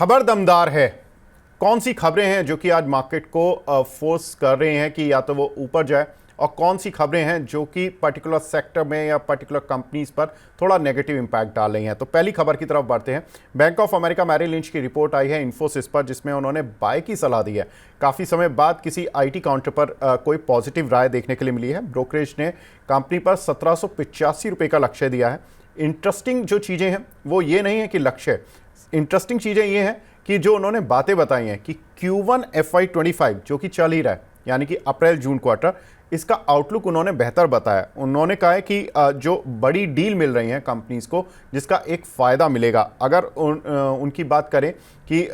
खबर दमदार है। कौन सी खबरें हैं जो कि आज मार्केट को फोर्स कर रहे हैं कि या तो वो ऊपर जाए, और कौन सी खबरें हैं जो कि पर्टिकुलर सेक्टर में या पर्टिकुलर कंपनीज पर थोड़ा नेगेटिव इंपैक्ट डाल रही हैं। तो पहली खबर की तरफ बढ़ते हैं। Bank of America Merrill lynch की रिपोर्ट आई है इन्फोसिस पर, जिसमें उन्होंने बाय की सलाह दी है। काफ़ी समय बाद किसी आईटी काउंटर पर कोई पॉजिटिव राय देखने के लिए मिली है। ब्रोकरेज ने कंपनी पर 1785 रुपये का लक्ष्य दिया है। इंटरेस्टिंग जो चीज़ें हैं वो ये नहीं है कि लक्ष्य, इंटरेस्टिंग चीज़ें ये हैं कि जो उन्होंने बातें बताई हैं कि Q1 FY25 जो कि चल ही रहा है, यानी कि अप्रैल जून क्वार्टर, इसका आउटलुक उन्होंने बेहतर बताया। उन्होंने कहा है कि जो बड़ी डील मिल रही हैं कंपनीज को, जिसका एक फ़ायदा मिलेगा। अगर उनकी बात करें कि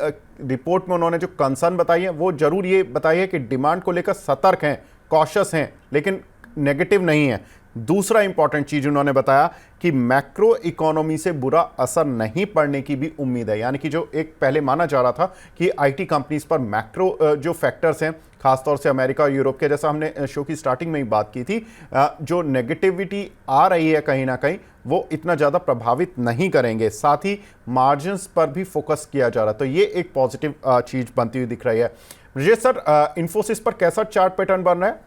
रिपोर्ट में उन्होंने जो कंसर्न बताई है, वो ज़रूर ये बताई है कि डिमांड को लेकर सतर्क हैं, कॉशियस हैं, लेकिन नेगेटिव नहीं है। दूसरा इंपॉर्टेंट चीज उन्होंने बताया कि मैक्रो इकोनॉमी से बुरा असर नहीं पड़ने की भी उम्मीद है। यानी कि जो एक पहले माना जा रहा था कि आईटी कंपनीज पर मैक्रो जो फैक्टर्स हैं, खासतौर से अमेरिका और यूरोप के, जैसा हमने शो की स्टार्टिंग में ही बात की थी, जो नेगेटिविटी आ रही है कहीं ना कहीं, वो इतना ज़्यादा प्रभावित नहीं करेंगे। साथ ही मार्जिन्स पर भी फोकस किया जा रहा है। तो ये एक पॉजिटिव चीज बनती हुई दिख रही है। ब्रजेश सर, इन्फोसिस पर कैसा चार्ट पैटर्न बन रहा है?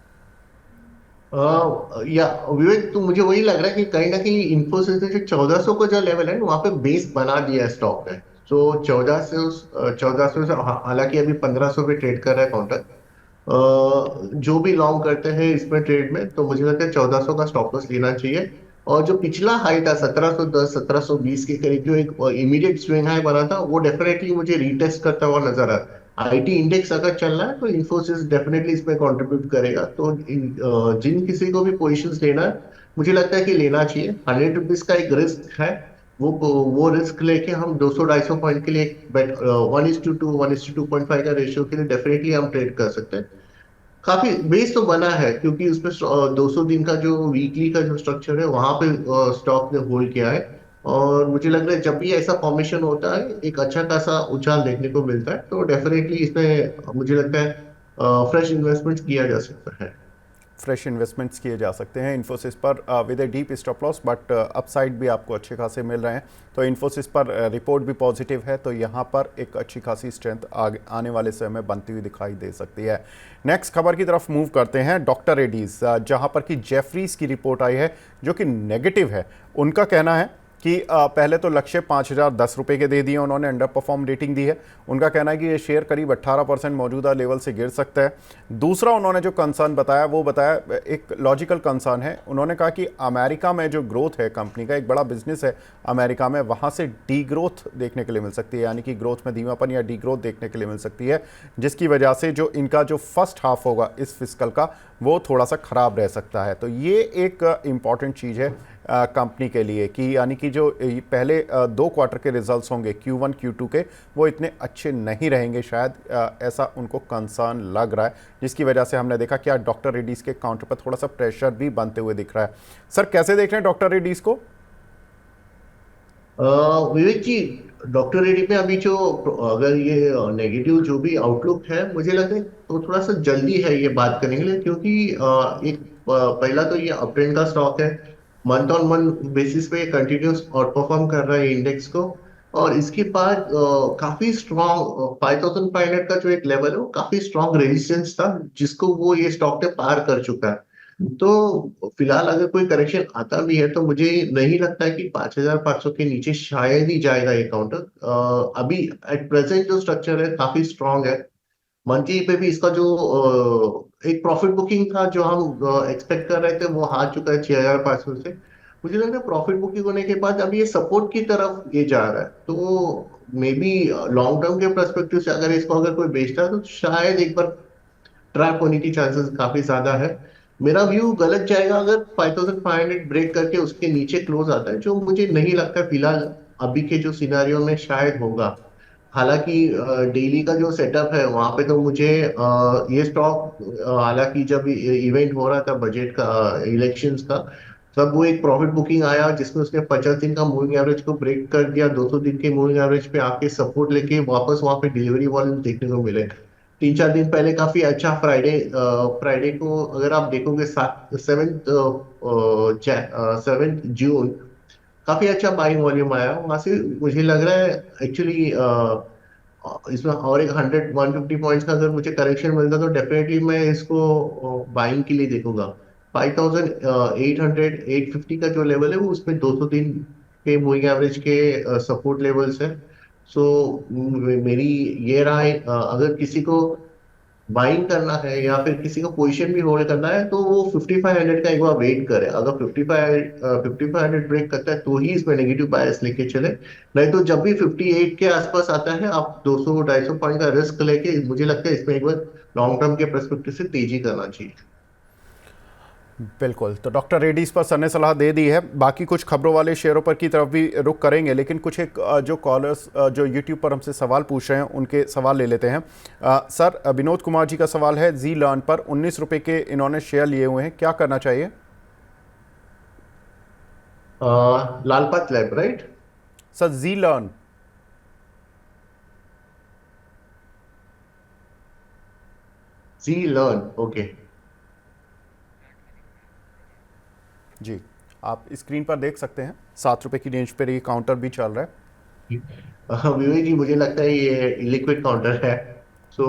या विवेक, तो मुझे वही लग रहा है कि कहीं ना कहीं इन्फोसिस ने जो 1400 का जो लेवल है वहां पे बेस बना दिया है स्टॉक ने। तो 1400 से हालांकि अभी 1500 पे ट्रेड कर रहा है काउंटर। जो भी लॉन्ग करते हैं इसमें ट्रेड में, तो मुझे लगता है 1400 का स्टॉप लॉस लेना चाहिए। और जो पिछला हाई था 1710 1720 के करीब, जो एक इमीडिएट स्विंग हाई बना था, वो डेफिनेटली मुझे रीटेस्ट करता हुआ नजर आ रहा है। आईटी इंडेक्स अगर चल रहा है तो इन्फोसिस डेफिनेटली इसमें कंट्रीब्यूट करेगा। तो जिन किसी को भी पोजीशंस लेना है, मुझे लगता है कि लेना चाहिए। 100 रुपीज का एक रिस्क है, वो रिस्क लेके हम 200-250 पॉइंट के लिए बेट 1:2 1:2.5 का रेशियो के लिए डेफिनेटली हम ट्रेड कर सकते हैं। काफी बेस तो बना है, क्योंकि उसमें 200 दिन का जो वीकली का जो स्ट्रक्चर है वहां पे स्टॉक ने होल्ड किया है। और मुझे लग रहा है जब भी ऐसा फॉर्मेशन होता है एक अच्छा खासा उछाल देखने को मिलता है, तो डेफिनेटली इसमें मुझे लगता है फ्रेश इन्वेस्टमेंट किया जा सकता है। फ्रेश इन्वेस्टमेंट्स किए जा सकते हैं इन्फोसिस पर with a deep stop loss, but upside भी आपको अच्छे खासे मिल रहे हैं। तो इन्फोसिस पर रिपोर्ट भी पॉजिटिव है, तो यहाँ पर एक अच्छी खासी स्ट्रेंथ आने वाले समय में बनती हुई दिखाई दे सकती है। नेक्स्ट खबर की तरफ मूव करते हैं। डॉक्टर रेड्डीज, जहाँ पर कि जेफरीज की रिपोर्ट आई है जो कि नेगेटिव है। उनका कहना है कि पहले तो लक्ष्य 5010 रुपये के दे दिए उन्होंने, अंडर परफॉर्म रेटिंग दी है। उनका कहना है कि ये शेयर करीब 18% मौजूदा लेवल से गिर सकता है। दूसरा उन्होंने जो कंसर्न बताया, वो बताया एक लॉजिकल कंसर्न है। उन्होंने कहा कि अमेरिका में जो ग्रोथ है, कंपनी का एक बड़ा बिजनेस है अमेरिका में, वहाँ से डी ग्रोथ देखने के लिए मिल सकती है, यानी कि ग्रोथ में धीमापन या डी ग्रोथ देखने के लिए मिल सकती है, जिसकी वजह से जो इनका जो फर्स्ट हाफ होगा इस फिस्कल का, वो थोड़ा सा ख़राब रह सकता है। तो ये एक इम्पॉर्टेंट चीज़ है कंपनी के लिए, कि यानी कि जो पहले 2 क्वार्टर के रिजल्ट्स होंगे Q1 Q2 के, वो इतने अच्छे नहीं रहेंगे शायद, ऐसा उनको कंसर्न लग रहा है, जिसकी वजह से हमने देखा कि आज डॉक्टर रेड्डीज़ के काउंटर पर थोड़ा सा प्रेशर भी बनते हुए दिख रहा है। सर, कैसे देख रहे हैं डॉक्टर रेड्डीज़ को? अ, विवेक जी, डॉक्टर रेड्डी पे अभी जो, अगर ये नेगेटिव जो भी आउटलुक है, मुझे लगता है तो थोड़ा सा जल्दी है ये बात करने के लिए, क्योंकि पहला तो ये अपट्रेंड का स्टॉक है। मंथ ऑन मंथ बेसिस पे कंटिन्यूस आउट परफॉर्म कर रहा है इंडेक्स को। और इसके बाद काफी स्ट्रॉन्ग 5500 का जो एक लेवल है, वो काफी स्ट्रॉन्ग रेजिस्टेंस था, जिसको वो ये स्टॉक ने पार कर चुका है। तो फिलहाल अगर कोई करेक्शन आता भी है, तो मुझे नहीं लगता है कि 5500 के नीचे शायद ही जाएगा ये काउंटर। अभी एट प्रेजेंट जो स्ट्रक्चर है काफी स्ट्रांग है। मंथली पे भी इसका जो एक प्रॉफिट बुकिंग था जो हम एक्सपेक्ट कर रहे थे, वो आ चुका है 6500 से। मुझे लगता है प्रॉफिट बुकिंग होने के बाद अभी ये सपोर्ट की तरफ ये जा रहा है। तो मे बी लॉन्ग टर्म के परस्पेक्टिव से अगर इसको अगर कोई बेचता है, तो शायद एक बार ट्रैप होने की चांसेस काफी ज्यादा है। मेरा व्यू गलत जाएगा अगर 5500 ब्रेक करके उसके नीचे क्लोज आता है, जो मुझे नहीं लगता फिलहाल अभी के जो सिनारियो में शायद होगा। हालांकि डेली का जो सेटअप है वहां पे तो मुझे ये स्टॉक, हालांकि जब इवेंट हो रहा था बजट का, इलेक्शंस का, तब वो एक प्रॉफिट बुकिंग आया जिसमें उसने 50 दिन का मूविंग एवरेज को ब्रेक कर दिया, 200 दिन के मूविंग एवरेज पे आके सपोर्ट लेके वापस वहां पे डिलीवरी वॉल्यूम देखने को मिले। 3-4 दिन पहले काफी अच्छा फ्राइडे को अगर आप देखोगे, 7 जून काफी अच्छा बाइंग वॉल्यूम आया वहां से। मुझे लग रहा है एक्चुअली इसमें और एक 100-150 पॉइंट्स का अगर मुझे करेक्शन मिलता तो डेफिनेटली मैं इसको बाइंग के लिए देखूंगा। 5800 850 का जो लेवल है वो उसमें 203 के मूविंग एवरेज के सपोर्ट लेवल्स है। सो मेरी ये राय, अगर किसी को बाइंग करना है या फिर किसी को पोजीशन भी होल्ड करना है तो वो 5500 का एक बार वेट करे। अगर 5500 ब्रेक करता है तो ही इसमें नेगेटिव बायस लेके चले, नहीं तो जब भी 58 के आसपास आता है आप 200-250 पॉइंट का रिस्क लेके मुझे लगता है इसमें एक बार लॉन्ग टर्म के परस्पेक्टिव से तेजी करना चाहिए। बिल्कुल, तो डॉक्टर रेड्डी इस पर सर ने सलाह दे दी है। बाकी कुछ खबरों वाले शेयरों पर की तरफ भी रुख करेंगे, लेकिन कुछ एक जो कॉलर्स जो यूट्यूब पर हमसे सवाल पूछ रहे हैं उनके सवाल ले लेते हैं। सर, विनोद कुमार जी का सवाल है, जी लर्न पर 19 रुपये के इन्होंने शेयर लिए हुए हैं, क्या करना चाहिए? लालपात लैब, राइट? सर, जी लर्न। जी लर्न, ओके। जी, आप स्क्रीन पर देख सकते हैं 7 रुपये की रेंज पर ये काउंटर भी चल रहा है। विवेक जी, मुझे लगता है ये लिक्विड काउंटर है। सो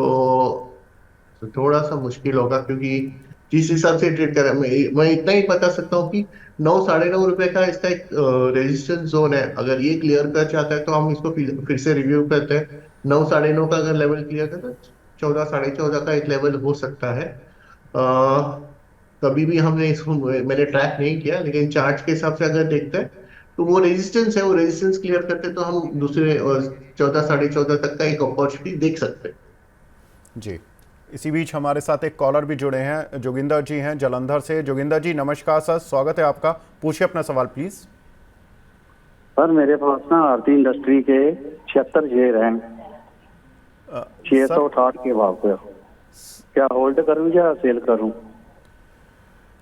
तो थोड़ा सा मुश्किल होगा, क्योंकि जिस हिसाब से ट्रेड कर रहा है, मैं इतना ही बता सकता हूँ कि 9-9.5 रुपए का इसका एक रेजिस्टेंस जोन है। अगर ये क्लियर कर जाता है तो हम इसको फिर से रिव्यू करते हैं। 9-9.5 का अगर लेवल क्लियर करता है, 14-14.5 का एक लेवल हो सकता है। कभी भी हमने इसको मैंने ट्रैक नहीं किया, लेकिन चार्ट के हिसाब से अगर देखते हैं तो वो रेजिस्टेंस है, वो रेजिस्टेंस क्लियर करते तो हम दूसरे 14-14.5 तक का एक अपॉर्चुनिटी देख सकते हैं। जी, इसी बीच हमारे साथ एक कॉलर भी जुड़े हैं, जोगिंदर जी हैं जलंधर से। जोगिंदर जी नमस्कार सर, स्वागत है आपका, पूछिए अपना सवाल प्लीज़। सर मेरे पास ना आरती इंडस्ट्री के 76 शेयर हैं, 660 के भाव पे। क्या होल्ड करूं या सेल करूं?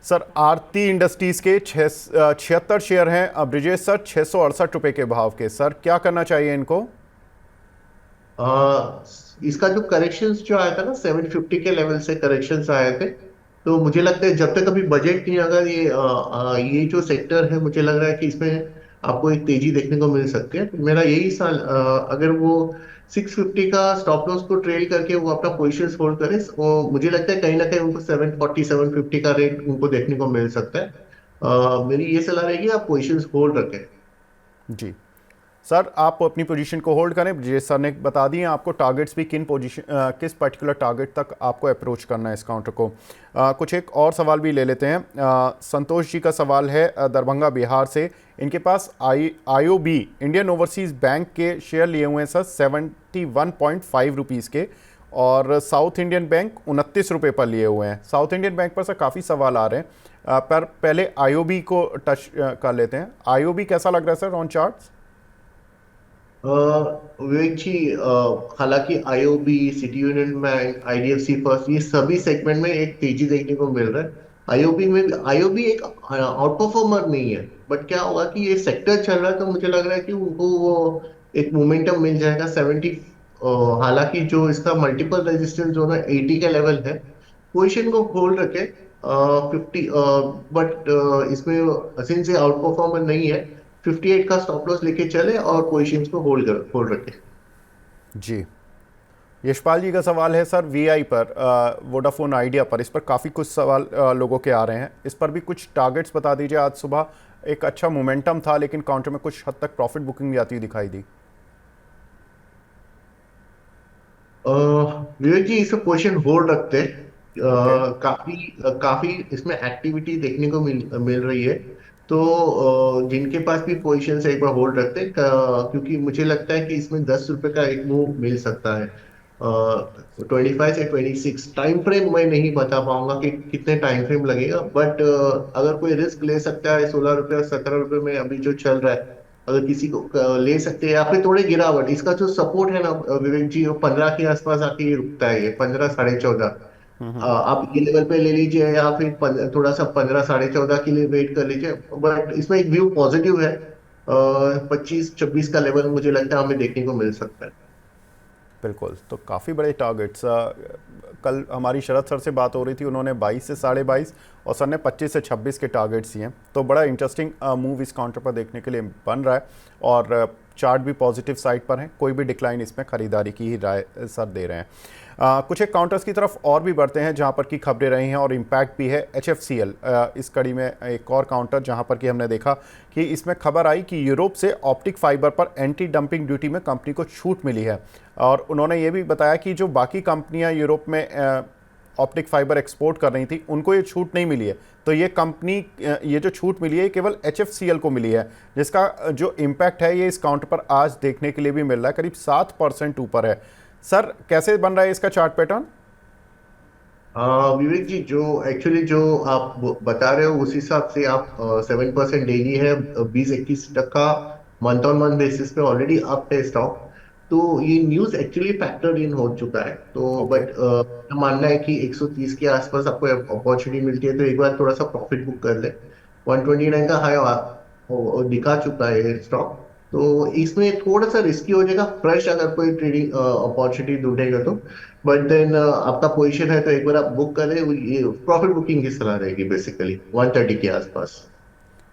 सर, आरती इंडस्ट्रीज के 76 शेयर हैं, ब्रिजेश सर 668 रुपये के भाव के। सर, क्या करना चाहिए इनको? आ, इसका जो करेक्शंस जो आया था ना, 750 के लेवल से करेक्शंस आए थे। तो मुझे लगता है जब तक अभी बजट नहीं, अगर ये जो सेक्टर है, मुझे लग रहा है कि इसमें आपको एक तेजी देखने को मिल सकती है। तो मेरा यही साल, अगर वो 650 का स्टॉप लॉस को ट्रेल करके वो अपना पोजिशन होल्ड करे, वो मुझे लगता है कहीं ना कहीं उनको 740-750 का रेट उनको देखने को मिल सकता है। मेरी ये सलाह रहेगी, आप पोजिशन होल्ड रखें। जी सर, आप अपनी पोजीशन को होल्ड करें। ब्रिजेश सर ने बता दिए आपको टारगेट्स भी, किस पर्टिकुलर टारगेट तक आपको अप्रोच करना है इस काउंटर को। कुछ एक और सवाल भी ले लेते हैं। संतोष जी का सवाल है दरभंगा बिहार से। इनके पास IOB इंडियन ओवरसीज़ बैंक के शेयर लिए हुए हैं सर 71.5 रुपीज़ के, और साउथ इंडियन बैंक 29 रुपये पर लिए हुए हैं। साउथ इंडियन बैंक पर सर काफ़ी सवाल आ रहे हैं, पर पहले IOB को टच कर लेते हैं। IOB कैसा लग रहा है सर ऑन चार्ट्स? विवेक जी, हालांकि IOB, city union bank, IDFC first, ये सभी सेगमेंट में एक तेजी देखने को मिल रहा है। आईओबी एक आउट परफॉर्मर नहीं है, बट क्या होगा कि ये सेक्टर चल रहा है तो मुझे लग रहा है कि उनको वो एक मोमेंटम मिल जाएगा 70। हालांकि जो इसका मल्टीपल रेजिस्टेंस जो है 80 का लेवल है, पोजिशन को होल्ड रखे 50। बट इसमें सिंस ये आउट परफॉर्मर नहीं है, 58 का स्टॉप लॉस लेके चले और पोजीशंस को होल्ड रखें। जी, यशपाल जी का सवाल है सर VI पर, वोडाफोन आइडिया पर। इस पर काफ़ी कुछ सवाल लोगों के आ रहे हैं, इस पर भी कुछ टारगेट्स बता दीजिए। आज सुबह एक अच्छा मोमेंटम था, लेकिन काउंटर में कुछ हद तक प्रॉफिट बुकिंग भी आती हुई दिखाई दी। विवेक जी, इसमें पोजीशन होल्ड रखते हैं। ओके। काफी काफी इसमें एक्टिविटी देखने को मिल रही है। तो जिनके पास भी पोजीशन है एक बार होल्ड रखते हैं, क्योंकि मुझे लगता है कि इसमें 10 रुपए का एक मूव मिल सकता है। 25 से 26 टाइम फ्रेम मैं नहीं बता पाऊंगा कि कितने टाइम फ्रेम लगेगा, बट अगर कोई रिस्क ले सकता है 16 रुपए और 17 रुपए में अभी जो चल रहा है, अगर किसी को ले सकते हैं, या फिर थोड़े गिरावट, इसका जो सपोर्ट है ना विवेक जी, वो 15 के आसपास आके ये रुकता है, ये 15, 14.5। आप ये लेवल पे ले लीजिए या फिर थोड़ा सा 15, 14.5 के लिए वेट कर लीजिए, बट इसमें एक व्यू पॉजिटिव है। 25-26 का लेवल मुझे लगता है हमें देखने को मिल सकता है। बिल्कुल, तो काफ़ी बड़े टारगेट्स। कल हमारी शरद सर से बात हो रही थी, उन्होंने 22 से 22.5 और सर ने 25 से 26 के टारगेट्स दिए हैं। तो बड़ा इंटरेस्टिंग मूव इस काउंटर पर देखने के लिए बन रहा है। और चार्ट भी पॉजिटिव साइड पर है, कोई भी डिक्लाइन इसमें खरीदारी की ही राय सर दे रहे हैं। कुछ एक काउंटर्स की तरफ और भी बढ़ते हैं जहां पर की खबरें रही हैं और इम्पैक्ट भी है HFCL। इस कड़ी में एक और काउंटर जहां पर कि हमने देखा कि इसमें खबर आई कि यूरोप से ऑप्टिक फाइबर पर एंटी डंपिंग ड्यूटी में कंपनी को छूट मिली है, और उन्होंने ये भी बताया कि जो बाकी कंपनियां यूरोप में ऑप्टिक फाइबर एक्सपोर्ट कर रही थी उनको ये छूट नहीं मिली है। तो ये कंपनी, ये जो छूट मिली है केवल HFCL को मिली है, जिसका जो इम्पैक्ट है ये इस काउंटर पर आज देखने के लिए भी मिल रहा है, करीब 7% ऊपर है। सर कैसे बन रहा है इसका चार्ट पैटर्न? विवेक जी, जो एक्चुअली जो आप बता रहे हो उस हिसाब से आप 7% डेली है, 20-21% मंथ ऑन मंथ बेसिस पे ऑलरेडी अप है स्टॉक। तो ये न्यूज एक्चुअली फैक्टर्ड इन हो चुका है। तो ओके। बट मानना है कि 130 के आसपास आपको अपॉर्चुनिटी मिलती है तो एक बार थोड़ा सा प्रॉफिट बुक कर ले। 129 का हाई दिखा चुका है स्टॉक। तो इसमें थोड़ा सा रिस्की हो जाएगा फ्रेश अगर कोई ट्रेडिंग अपॉर्चुनिटी ढूंढेगा तो। बट देन आपका पोजीशन है तो एक बार आप बुक करें, ये प्रॉफिट बुकिंग की सलाह रहेगी बेसिकली 130 के आसपास।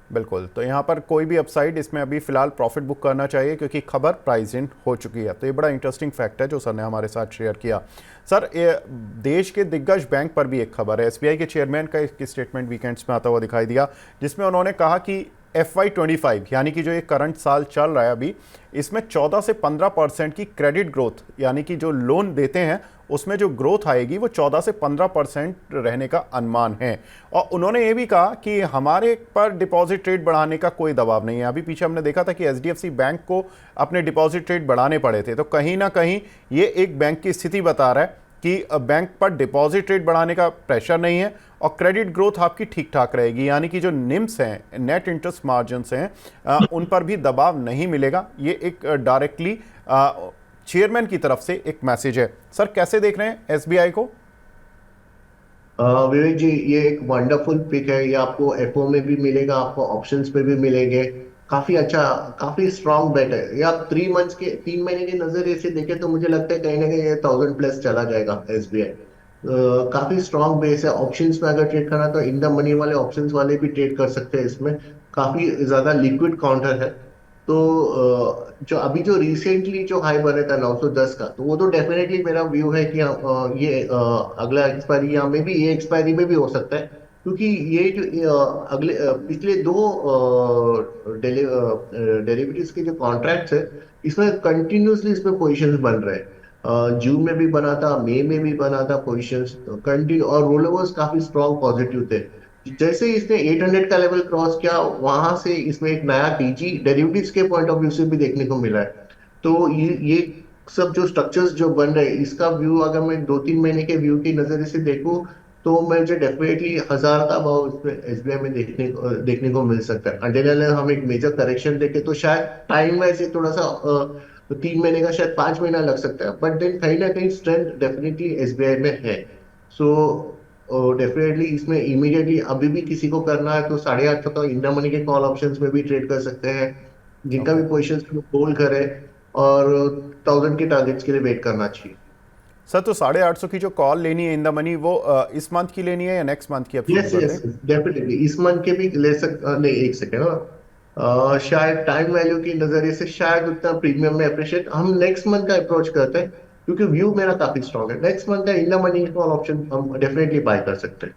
बिल्कुल, तो यहाँ पर कोई भी अपसाइड इसमें अभी फिलहाल प्रॉफिट बुक करना चाहिए क्योंकि खबर प्राइस इन हो चुकी है। तो ये बड़ा इंटरेस्टिंग फैक्ट है जो सर ने हमारे साथ शेयर किया। सर, ये देश के दिग्गज बैंक पर भी एक खबर है। SBI के चेयरमैन का एक स्टेटमेंट वीकेंड्स में आता हुआ दिखाई दिया, जिसमें उन्होंने कहा कि FY25 यानी कि जो ये करंट साल चल रहा है अभी, इसमें 14 से 15% की क्रेडिट ग्रोथ, यानी कि जो लोन देते हैं उसमें जो ग्रोथ आएगी वो 14 से 15% रहने का अनुमान है। और उन्होंने ये भी कहा कि हमारे पर डिपॉजिट रेट बढ़ाने का कोई दबाव नहीं है। अभी पीछे हमने देखा था कि HDFC बैंक को अपने डिपॉजिट रेट बढ़ाने पड़े थे, तो कहीं ना कहीं ये एक बैंक की स्थिति बता रहा है कि बैंक पर डिपॉजिट रेट बढ़ाने का प्रेशर नहीं है और क्रेडिट ग्रोथ आपकी ठीक ठाक रहेगी, यानी कि जो निम्स हैं, नेट इंटरेस्ट मार्जिन्स हैं, उन पर भी दबाव नहीं मिलेगा। ये एक डायरेक्टली चेयरमैन की तरफ से एक मैसेज है। सर कैसे देख रहे हैं SBI को? विवेक जी, ये एक वंडरफुल पिक है। ये आपको FO में भी मिलेगा, आपको ऑप्शंस पे भी मिलेंगे। काफी अच्छा, काफी स्ट्रांग बेट है ये। आप 3 महीने के नजरिए से देखें तो मुझे लगता है कहीं ना कहीं ये 1000 प्लस चला जाएगा SBI। काफी स्ट्रांग बेस है। ऑप्शंस में अगर ट्रेड करना तो इन द मनी वाले ऑप्शंस वाले भी ट्रेड कर सकते हैं। इसमें काफी ज्यादा लिक्विड काउंटर है। तो जो अभी जो रिसेंटली जो हाई बने था 910 का, तो वो तो डेफिनेटली मेरा व्यू है कि ये अगला एक्सपायरी या में भी ये एक्सपायरी में भी हो सकता है। क्योंकि ये जो अगले पिछले दो डेरिवेटिव्स के जो कॉन्ट्रैक्ट्स है, इसमें कंटिन्यूसली इसमें पोजीशंस बन रहे हैं। जून में भी बना था, मई में भी बना था पोजीशंस कंटिन्यू, और रोल ओवर्स काफी स्ट्रॉन्ग पॉजिटिव थे। जैसे ही इसने 800 का लेवल क्रॉस किया, वहां से इसमें एक नया टीजी डेरिवेटिव्स के पॉइंट ऑफ व्यू से भी देखने को मिला है। तो ये सब जो स्ट्रक्चर्स जो बन रहे हैं, इसका व्यू अगर मैं 2-3 महीने के व्यू की नजर से देखूं तो मुझे डेफिनेटली 1000 का भाव इसमें SBI में देखने को मिल सकता है। अंटिल हम एक मेजर करेक्शन देखें तो शायद टाइम वैसे थोड़ा सा 3 महीने का, शायद 5 महीना लग सकता है। बट देन कहीं ना कहीं स्ट्रेंथ डेफिनेटली SBI में है। सो डेफिनेटली इसमें इमीडिएटली अभी भी किसी को करना है तो 850 का इंडिया मनी के कॉल ऑप्शंस में भी ट्रेड कर सकते हैं, जिनका ओके भी पोजिशन होल्ड करे, और 1000 के टारगेट्स के लिए वेट करना चाहिए। सर, तो 850 की जो कॉल लेनी है इन द मनी, वो इस मंथ की लेनी है या नेक्स्ट मंथ की? आप शुरू यस कर यस, दें। डेफिनेटली इस मंथ के भी ले नहीं, एक सेकेंड। शायद टाइम वैल्यू की नजरिए से शायद उतना प्रीमियम में अप्रिशिएट हम नेक्स्ट मंथ का अप्रोच करते हैं, क्योंकि व्यू मेरा काफी स्ट्रॉन्ग है। नेक्स्ट मंथ का इंडिया मनी कॉल ऑप्शन हम डेफिनेटली बाय कर सकते हैं।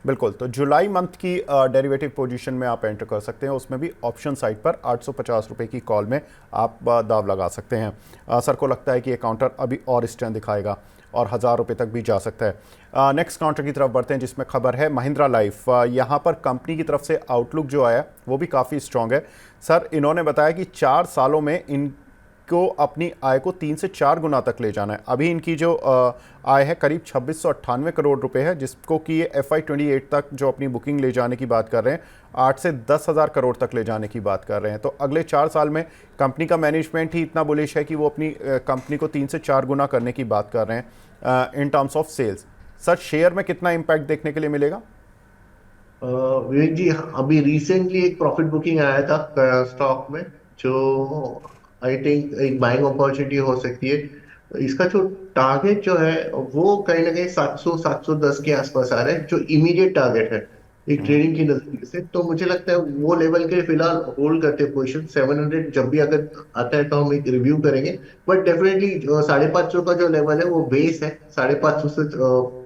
बिल्कुल, तो जुलाई मंथ की डेरिवेटिव पोजीशन में आप एंटर कर सकते हैं। उसमें भी ऑप्शन साइट पर 850 रुपये की कॉल में आप दाव लगा सकते हैं। सर को लगता है कि ये काउंटर अभी और स्ट्रेंथ दिखाएगा और 1000 रुपये तक भी जा सकता है। नेक्स्ट काउंटर की तरफ बढ़ते हैं जिसमें खबर है महिंद्रा लाइफ। यहाँ पर कंपनी की तरफ से आउटलुक जो आया वो भी काफ़ी स्ट्रॉन्ग है। सर, इन्होंने बताया कि 4 सालों में इनको अपनी आय को 3 से 4 गुना तक ले जाना है। अभी इनकी जो आय है करीब 2698 करोड़ रुपए है, जिसको कि ये FY28 तक जो अपनी बुकिंग ले जाने की बात कर रहे हैं, 8 से 10 हज़ार करोड़ तक ले जाने की बात कर रहे हैं। तो अगले 4 साल में कंपनी का मैनेजमेंट ही इतना बुलिश है कि वो अपनी कंपनी को 3 से 4 गुना करने की बात कर रहे हैं in terms of sales. Sir, share में कितना इम्पैक्ट देखने के लिए मिलेगा? विवेक जी, अभी रिसेंटली एक प्रॉफिट बुकिंग आया था स्टॉक में, जो आई थिंक एक बाइंग अपॉर्चुनिटी हो सकती है। इसका जो टारगेट जो है वो कहीं ना कहीं 700-710 के आसपास आ रहा है, जो इमीडिएट टारगेट है। एक ट्रेडिंग की नजरिए से। तो मुझे लगता है वो लेवल के फिलहाल होल्ड करते हैं पोजिशन। 700 जब भी अगर आता है तो हम एक रिव्यू करेंगे। बट डेफिनेटली 550 का जो लेवल है वो बेस है। 550 से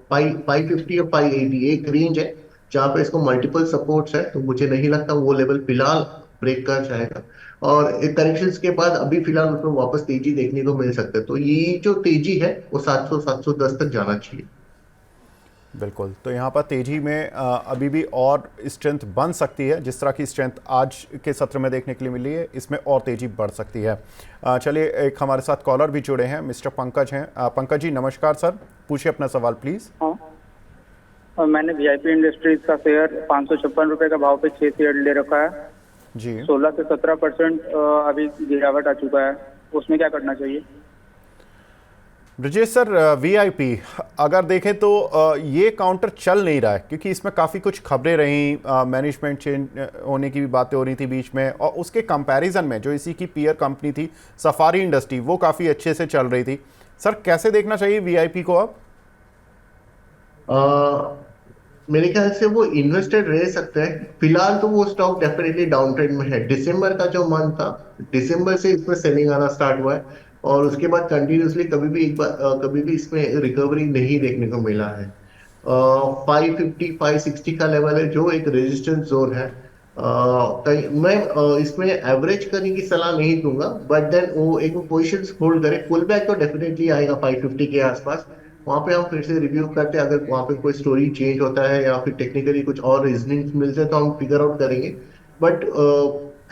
550 और 580 एक रेंज है जहाँ पे इसको मल्टीपल सपोर्ट्स है। तो मुझे नहीं लगता वो लेवल फिलहाल ब्रेक कर जाएगा। और एक करेक्शन के बाद अभी फिलहाल उसमें वापस तेजी देखने को मिल सकता है। तो ये जो तेजी है वो 700 710 तक जाना चाहिए। बिल्कुल, तो यहाँ पर तेजी में अभी भी और स्ट्रेंथ बन सकती है। जिस तरह की स्ट्रेंथ आज के सत्र में देखने के लिए मिली है, इसमें और तेजी बढ़ सकती है। चलिए, एक हमारे साथ कॉलर भी जुड़े हैं, मिस्टर पंकज हैं। पंकज जी नमस्कार सर, पूछिए अपना सवाल प्लीज़। हाँ। और मैंने वीआईपी इंडस्ट्रीज का शेयर 556 रुपए का भाव पे 6 शेयर ले रखा है। जी 16 से 17% अभी गिरावट आ चुका है, उसमें क्या करना चाहिए? ब्रजेश सर, वीआईपी अगर देखें तो ये काउंटर चल नहीं रहा है, क्योंकि इसमें काफ़ी कुछ खबरें रहीं, मैनेजमेंट चेंज होने की भी बातें हो रही थी बीच में, और उसके कंपैरिजन में जो इसी की पीयर कंपनी थी सफारी इंडस्ट्री, वो काफ़ी अच्छे से चल रही थी। सर कैसे देखना चाहिए वीआईपी को अब? मेरे ख्याल से वो इन्वेस्टेड रह सकते हैं। फिलहाल तो वो स्टॉक डेफिनेटली डाउन ट्रेंड में है। दिसंबर का जो मंथ था, दिसंबर से इसमें सेलिंग आना स्टार्ट हुआ है। और उसके बाद कंटिन्यूसली कभी भी एक बार कभी भी इसमें रिकवरी नहीं देखने को मिला है। 550 560 का लेवल है जो एक रेजिस्टेंस जोन है। मैं इसमें एवरेज करने की सलाह नहीं दूंगा। बट देन वो एक पोजिशन होल्ड करे। पुल बैक तो डेफिनेटली आएगा 550 के आसपास। वहां पे हम फिर से रिव्यू करते हैं। अगर वहां पे कोई स्टोरी चेंज होता है या फिर टेक्निकली कुछ और रीजनिंग मिलते हैं तो हम फिगर आउट करेंगे। बट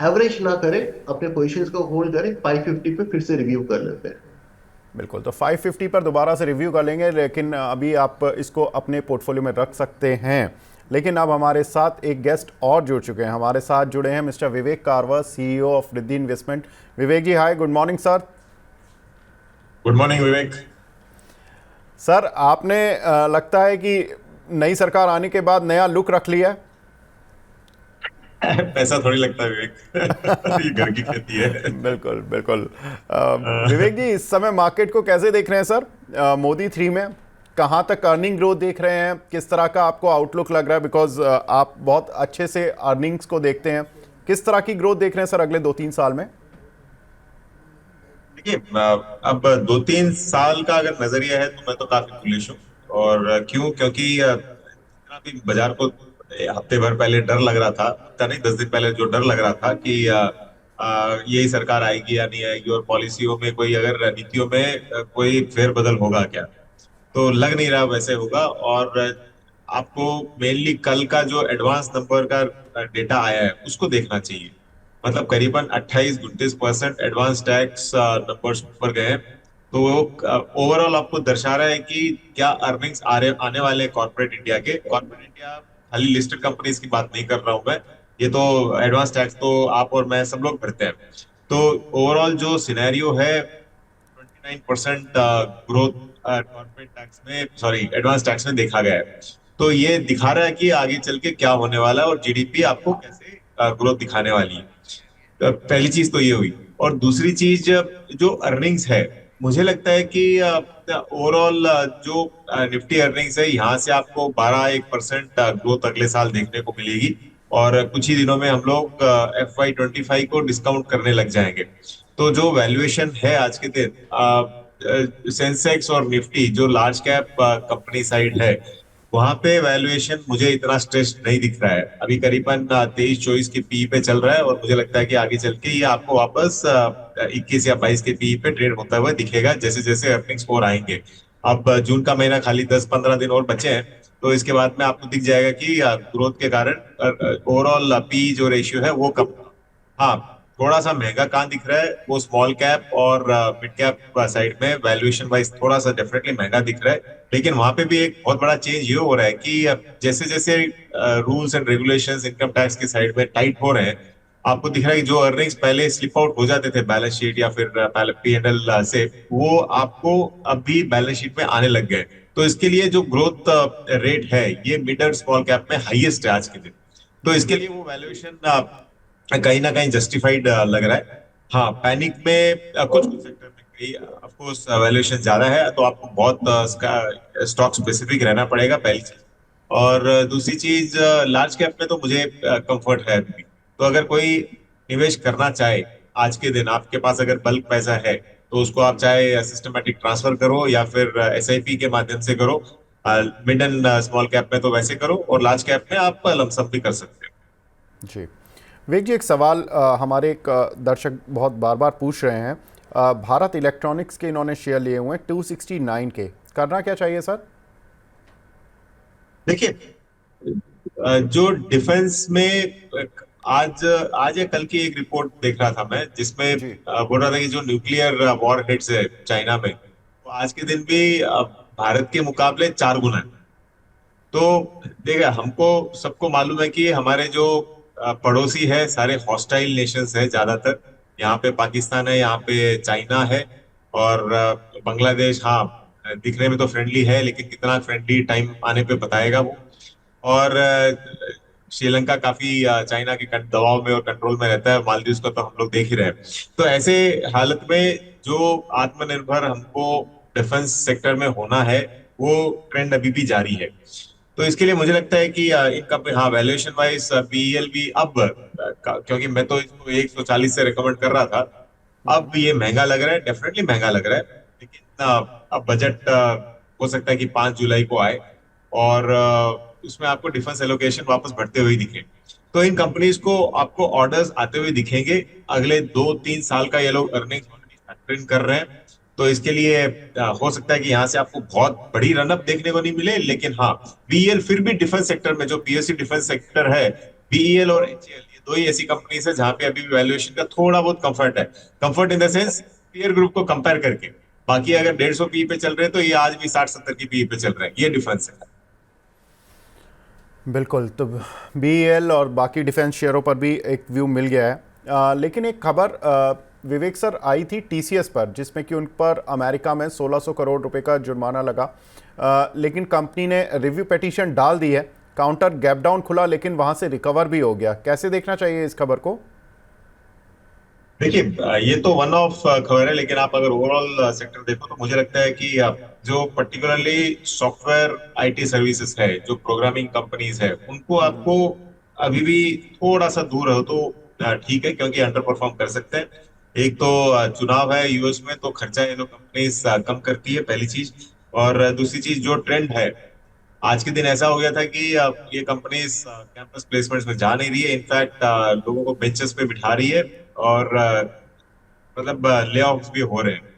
एवरेज ना करें, अपने पोजीशंस को होल्ड करें। 550 पे फिर से रिव्यू कर लेते हैं। बिल्कुल, तो 550 पर दोबारा से रिव्यू कर लेंगे, लेकिन अभी आप इसको अपने पोर्टफोलियो में रख सकते हैं। लेकिन अब हमारे साथ एक गेस्ट और जुड़ चुके हैं। हमारे साथ जुड़े हैं mister Vivek Karwa, CEO of Riddhi investment. Vivek ji hi, good morning sir. Good morning Vivek. Sir आपने लगता है कि नई सरकार आने के बाद नया लुक रख लिया है। पैसा थोड़ी लगता है विवेक। ये घर की खेती है। बिल्कुल बिल्कुल। विवेक जी, इस समय मार्केट को कैसे देख रहे हैं सर? मोदी 3 में कहाँ तक अर्निंग ग्रोथ देख रहे हैं? किस तरह का आपको आउटलुक लग रहा है? बिकॉज आप बहुत अच्छे से अर्निंग्स को देखते हैं। किस तरह की ग्रोथ देख रहे हैं सर अगले 2-3 साल में? देखिए, अब 2-3 साल का अगर नजरिया है तो मैं तो काफी बुलिश हूँ। और क्यों? क्योंकि जितना भी बाजार को हफ्ते भर पहले डर लग रहा था, हफ्ता नहीं 10 दिन पहले जो डर लग रहा था कि यही सरकार आएगी या नहीं आएगी, और पॉलिसियों में कोई, अगर नीतियों में कोई फेरबदल होगा क्या, तो लग नहीं रहा वैसे होगा। और आपको मेनली कल का जो एडवांस नंबर का डेटा आया है उसको देखना चाहिए। मतलब करीबन 28-29% एडवांस टैक्स नंबर्स ऊपर गए हैं। तो ओवरऑल आपको दर्शा रहा है कि क्या अर्निंग्स आने वाले हैं कॉर्पोरेट इंडिया के। कॉर्पोरेट इंडिया खाली लिस्टेड कंपनीज की बात नहीं कर रहा हूं मैं। ये तो एडवांस टैक्स तो आप और मैं सब लोग भरते हैं। तो ओवरऑल जो सिनेरियो है, 29% ग्रोथ कॉर्पोरेट टैक्स में, सॉरी एडवांस टैक्स में देखा गया है। तो ये दिखा रहा है कि आगे चल के क्या होने वाला है और जीडीपी आपको कैसे ग्रोथ दिखाने वाली है। पहली चीज तो ये हुई। और दूसरी चीज, जो अर्निंग्स है, मुझे लगता है कि ओवरऑल जो निफ्टी अर्निंग्स है, यहाँ से आपको 12-1% ग्रोथ अगले साल देखने को मिलेगी। और कुछ ही दिनों में हम लोग FY25 को डिस्काउंट करने लग जाएंगे। तो जो वैल्यूएशन है आज के दिन, सेंसेक्स और निफ्टी जो लार्ज कैप कंपनी साइड है, वहां पे वैल्यूएशन मुझे इतना स्ट्रेस नहीं दिख रहा है। अभी करीबन 23-24 के पी पे चल रहा है, और मुझे लगता है कि आगे चल के ये आपको वापस 21 या 22 के पी पे ट्रेड होता हुआ दिखेगा जैसे जैसे अर्निंग्स और आएंगे। अब जून का महीना खाली 10-15 दिन और बचे हैं, तो इसके बाद में आपको दिख जाएगा कि ग्रोथ के कारण ओवरऑल पी जो रेशियो है वो कम। हाँ, थोड़ा सा महंगा कहाँ दिख रहा है, वो स्मॉल कैप और मिड कैप साइड में वैल्यूएशन वाइज थोड़ा सा डेफिनेटली महंगा दिख रहा है। लेकिन वहां पे भी एक बहुत बड़ा चेंज ये हो रहा है कि जैसे जैसे rules and regulations income tax की साइड में टाइट हो रहे हैं, आपको दिख रहा है कि जो अर्निंग्स पहले स्लिप आउट हो जाते थे बैलेंस शीट या फिर P&L से, वो आपको अभी बैलेंस शीट में आने लग गए। तो इसके लिए जो ग्रोथ रेट है, ये मिड और स्मॉल कैप में हाईएस्ट है आज के दिन। तो इसके लिए वो वैल्यूएशन कहीं ना कहीं जस्टिफाइड लग रहा है। हाँ, पैनिक में कुछ कुछ सेक्टर में कहीं ऑफ कोर्स वैल्यूएशन ज्यादा है, तो आपको बहुत स्टॉक स्पेसिफिक रहना पड़ेगा, पहली चीज। और दूसरी चीज लार्ज कैप में तो मुझे कंफर्ट है अभी भी। तो अगर कोई निवेश करना चाहे आज के दिन, आपके पास अगर बल्क पैसा है तो उसको आप चाहे सिस्टमेटिक ट्रांसफर करो या फिर एसआईपी के माध्यम से करो। मिड एंड स्मॉल कैप में तो वैसे करो, और लार्ज कैप में आप लमसम भी कर सकते हो। जी विवेक जी, एक सवाल हमारे एक दर्शक बहुत बार बार पूछ रहे हैं। भारत इलेक्ट्रॉनिक्स के इन्होंने शेयर लिए हुए हैं 269 के, करना क्या चाहिए सर? देखिए, जो डिफेंस में आज आज या कल की एक रिपोर्ट देख रहा था मैं, जिसमें जी बोल रहा था कि जो न्यूक्लियर वॉर हेड्स है चाइना में, वो आज के दिन भी भारत के मुकाबले 4 गुना है। तो देखिए, हमको सबको मालूम है कि हमारे जो पड़ोसी है सारे हॉस्टाइल नेशंस है ज्यादातर। यहाँ पे पाकिस्तान है, यहाँ पे चाइना है, और बांग्लादेश, हाँ दिखने में तो फ्रेंडली है लेकिन कितना फ्रेंडली टाइम आने पे बताएगा वो। और श्रीलंका काफी चाइना के दबाव में और कंट्रोल में रहता है। मालदीव को तो हम लोग देख ही रहे हैं। तो ऐसे हालत में जो आत्मनिर्भर हमको डिफेंस सेक्टर में होना है, वो ट्रेंड अभी भी जारी है। तो इसके लिए मुझे लगता है कि इनका हाँ वैल्यूएशन वाइज बीईएल भी अब क्योंकि मैं तो इसको 140 से रिकमेंड कर रहा था, अब ये महंगा लग रहा है, डेफिनेटली महंगा लग रहा है। लेकिन अब बजट हो सकता है कि 5 जुलाई को आए, और उसमें आपको डिफेंस एलोकेशन वापस बढ़ते हुए दिखे। तो इन कंपनीज को आपको ऑर्डर्स आते हुए दिखेंगे। अगले 2-3 साल का ये लोग अर्निंग्स ऑलरेडी फैक्टर इन कर रहे हैं। तो इसके लिए हो सकता है कि यहाँ से आपको बहुत बड़ी रनअप देखने को नहीं मिले, लेकिन हाँ बीईएल फिर भी डिफेंस सेक्टर में, जो पीएसयू डिफेंस सेक्टर है, बीईएल और एचएएल, ये दो ही ऐसी कंपनीज है जहां पे अभी भी वैल्यूएशन का थोड़ा बहुत कंफर्ट है। Comfort in the sense peer group को कंपेयर करके। बाकी अगर 150 पी पे चल रहे हैं तो ये आज भी 60-70 की पी पे चल रहे हैं। ये डिफरेंस है। बिल्कुल, तो बीईएल और बाकी डिफेंस शेयरों पर भी एक व्यू मिल गया है। लेकिन एक खबर विवेक सर आई थी टीसीएस पर, जिसमें कि उन पर अमेरिका में 1600 करोड़ रुपए का जुर्माना लगा। लेकिन कंपनी ने रिव्यू पिटीशन डाल दी है, काउंटर गैप डाउन खुला लेकिन वहां से रिकवर भी हो गया। कैसे देखना चाहिए इस खबर को? देखिए, ये तो वन ऑफ खबर है, लेकिन आप अगर ओवरऑल सेक्टर देखो तो मुझे लगता है कि जो पर्टिकुलरली सॉफ्टवेयर आईटी सर्विसेज है, जो प्रोग्रामिंग कंपनीज है, उनको आपको अभी भी थोड़ा सा दूर हो तो ठीक है, क्योंकि अंडर परफॉर्म कर सकते हैं। एक तो चुनाव है यूएस में, तो खर्चा ये लोग कंपनीज कम करती है, पहली चीज। और दूसरी चीज, जो ट्रेंड है आज के दिन ऐसा हो गया था कि ये कंपनीज कैंपस प्लेसमेंट्स में जा नहीं रही है। इनफैक्ट लोगों को बेंचेस पे बिठा रही है, और मतलब ले ऑफ्स भी हो रहे हैं।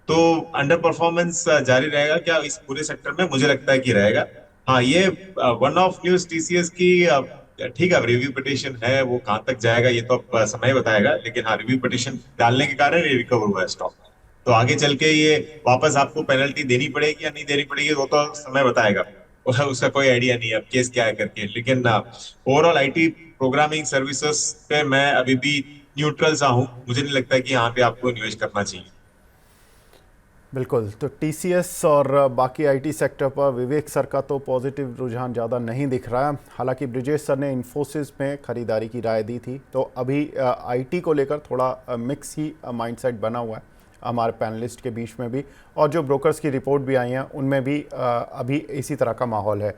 तो अंडर परफॉर्मेंस जारी रहेगा क्या इस पूरे सेक्टर में? मुझे लगता है कि रहेगा। हाँ, ये वन ऑफ न्यूज टीसीएस की ठीक है, रिव्यू पिटीशन है, वो कहाँ तक जाएगा ये तो अब समय बताएगा। लेकिन हाँ, रिव्यू पिटीशन डालने के कारण ये रिकवर हुआ है स्टॉक। तो आगे चल के ये वापस आपको पेनल्टी देनी पड़ेगी या नहीं देनी पड़ेगी, वो तो समय बताएगा। उसका कोई आइडिया नहीं है अब केस क्या है करके। लेकिन ओवरऑल आईटी प्रोग्रामिंग सर्विसेज पे मैं अभी भी न्यूट्रल सा हूँ। मुझे नहीं लगता कि यहाँ पे आपको निवेश करना चाहिए। बिल्कुल, तो टीसीएस और बाकी आईटी सेक्टर पर विवेक सर का तो पॉजिटिव रुझान ज़्यादा नहीं दिख रहा है। हालांकि ब्रिजेश सर ने इन्फोसिस में खरीदारी की राय दी थी। तो अभी आईटी को लेकर थोड़ा मिक्स ही माइंडसेट बना हुआ है हमारे पैनलिस्ट के बीच में भी, और जो ब्रोकर्स की रिपोर्ट भी आई हैं उनमें भी अभी इसी तरह का माहौल है।